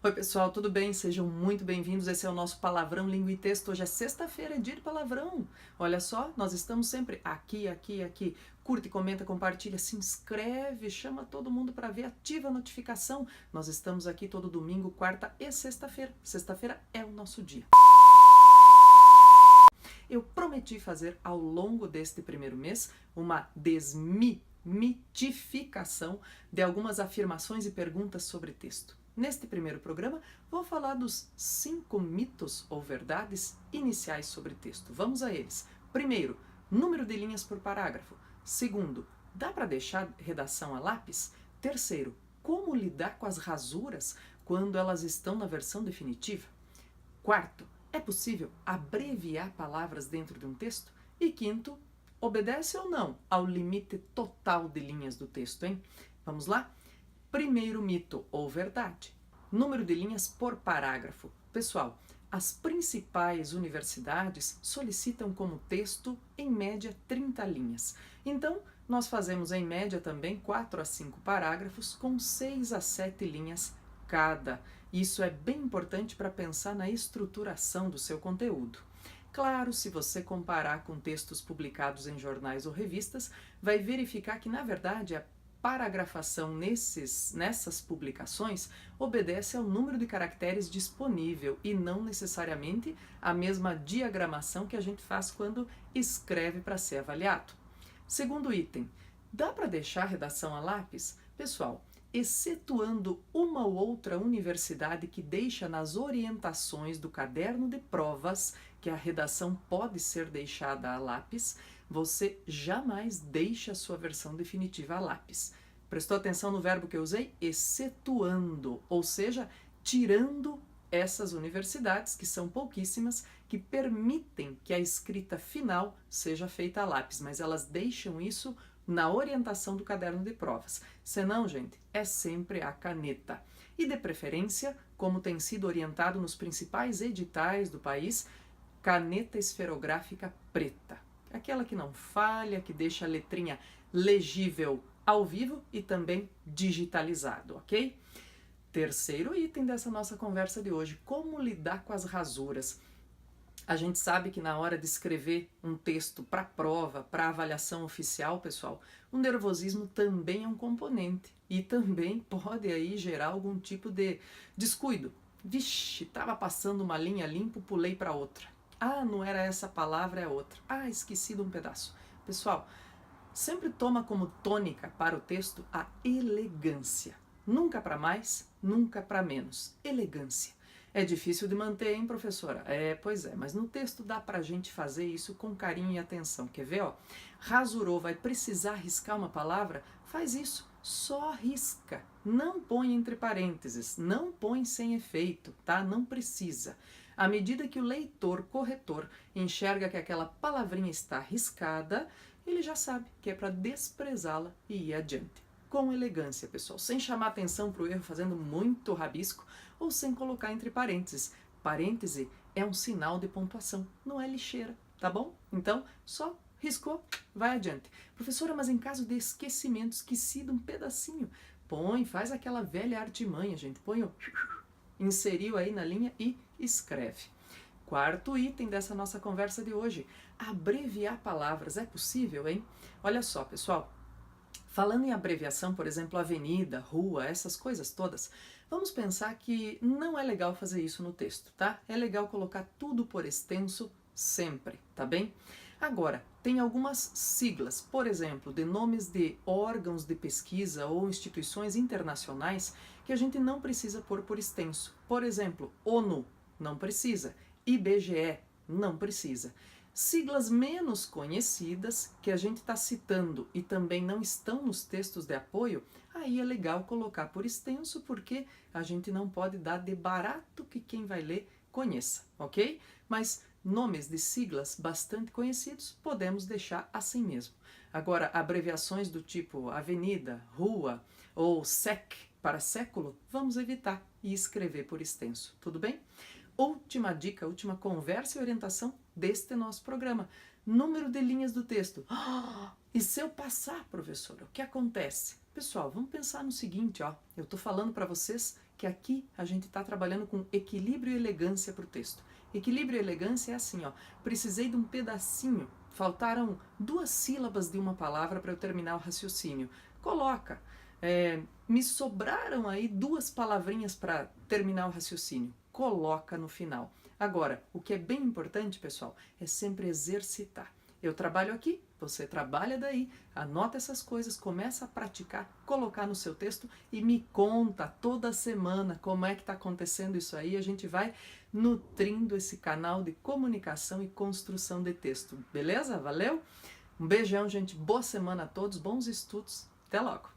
Oi pessoal, tudo bem? Sejam muito bem-vindos. Esse é o nosso Palavrão Língua e Texto. Hoje é sexta-feira, é dia de palavrão. Olha só, nós estamos sempre aqui. Curte, comenta, compartilha, se inscreve, chama todo mundo para ver, ativa a notificação. Nós estamos aqui todo domingo, quarta e sexta-feira. Sexta-feira é o nosso dia. Eu prometi fazer ao longo deste primeiro mês uma desmitificação de algumas afirmações e perguntas sobre texto. Neste primeiro programa, vou falar dos 5 mitos ou verdades iniciais sobre texto. Vamos a eles. Primeiro, número de linhas por parágrafo. Segundo, dá para deixar redação a lápis? Terceiro, como lidar com as rasuras quando elas estão na versão definitiva? Quarto, é possível abreviar palavras dentro de um texto? E quinto, obedece ou não ao limite total de linhas do texto, hein? Vamos lá? Primeiro mito ou verdade. Número de linhas por parágrafo. Pessoal, as principais universidades solicitam como texto, em média, 30 linhas. Então, nós fazemos em média também 4 a 5 parágrafos com 6 a 7 linhas cada. Isso é bem importante para pensar na estruturação do seu conteúdo. Claro, se você comparar com textos publicados em jornais ou revistas, vai verificar que, na verdade, a paragrafação nessas publicações obedece ao número de caracteres disponível e não necessariamente a mesma diagramação que a gente faz quando escreve para ser avaliado. Segundo item, dá para deixar a redação a lápis? Pessoal, excetuando uma ou outra universidade que deixa nas orientações do caderno de provas que a redação pode ser deixada a lápis, você jamais deixa a sua versão definitiva a lápis. Prestou atenção no verbo que eu usei? Excetuando, ou seja, tirando essas universidades, que são pouquíssimas, que permitem que a escrita final seja feita a lápis, mas elas deixam isso na orientação do caderno de provas. Senão, gente, é sempre a caneta. E de preferência, como tem sido orientado nos principais editais do país, caneta esferográfica preta. Aquela que não falha, que deixa a letrinha legível ao vivo e também digitalizado, ok? Terceiro item dessa nossa conversa de hoje, como lidar com as rasuras. A gente sabe que na hora de escrever um texto para prova, para avaliação oficial, pessoal, o nervosismo também é um componente e também pode aí gerar algum tipo de descuido. Vixe, estava passando uma linha limpo, pulei para outra. Ah, não era essa palavra, é outra. Ah, esqueci de um pedaço. Pessoal, sempre toma como tônica para o texto a elegância. Nunca para mais, nunca para menos. Elegância. É difícil de manter, hein, professora? Pois é, mas no texto dá pra gente fazer isso com carinho e atenção. Quer ver, ó? Rasurou, vai precisar riscar uma palavra? Faz isso, só risca. Não põe entre parênteses, não põe sem efeito, tá? Não precisa. À medida que o leitor, corretor, enxerga que aquela palavrinha está riscada, ele já sabe que é para desprezá-la e ir adiante. Com elegância, pessoal, sem chamar atenção para o erro fazendo muito rabisco ou sem colocar entre parênteses. Parêntese é um sinal de pontuação, não é lixeira, tá bom? Então, só riscou, vai adiante. Professora, mas em caso de esquecimento, esqueci de um pedacinho, faz aquela velha artimanha, gente, põe o inseriu aí na linha e escreve. Quarto item dessa nossa conversa de hoje, abreviar palavras. É possível, hein? Olha só, pessoal, falando em abreviação, por exemplo, avenida, rua, essas coisas todas, vamos pensar que não é legal fazer isso no texto, tá? É legal colocar tudo por extenso sempre, tá bem? Agora, tem algumas siglas, por exemplo, de nomes de órgãos de pesquisa ou instituições internacionais que a gente não precisa pôr por extenso. Por exemplo, ONU, não precisa. IBGE, não precisa. Siglas menos conhecidas que a gente está citando e também não estão nos textos de apoio, aí é legal colocar por extenso porque a gente não pode dar de barato que quem vai ler conheça, ok? Mas nomes de siglas bastante conhecidos podemos deixar assim mesmo. Agora, abreviações do tipo avenida, rua ou SEC para século, vamos evitar e escrever por extenso, tudo bem? Última dica, última conversa e orientação deste nosso programa. Número de linhas do texto. E se eu passar, professora, o que acontece? Pessoal, vamos pensar no seguinte, ó. Eu estou falando para vocês que aqui a gente está trabalhando com equilíbrio e elegância para o texto. Equilíbrio e elegância é assim, ó, precisei de um pedacinho, faltaram 2 sílabas de uma palavra para eu terminar o raciocínio. Coloca. Me sobraram aí 2 palavrinhas para terminar o raciocínio. Coloca no final. Agora, o que é bem importante, pessoal, é sempre exercitar. Eu trabalho aqui, você trabalha daí, anota essas coisas, começa a praticar, colocar no seu texto e me conta toda semana como é que está acontecendo isso aí. A gente vai nutrindo esse canal de comunicação e construção de texto. Beleza? Valeu? Um beijão, gente. Boa semana a todos, bons estudos. Até logo!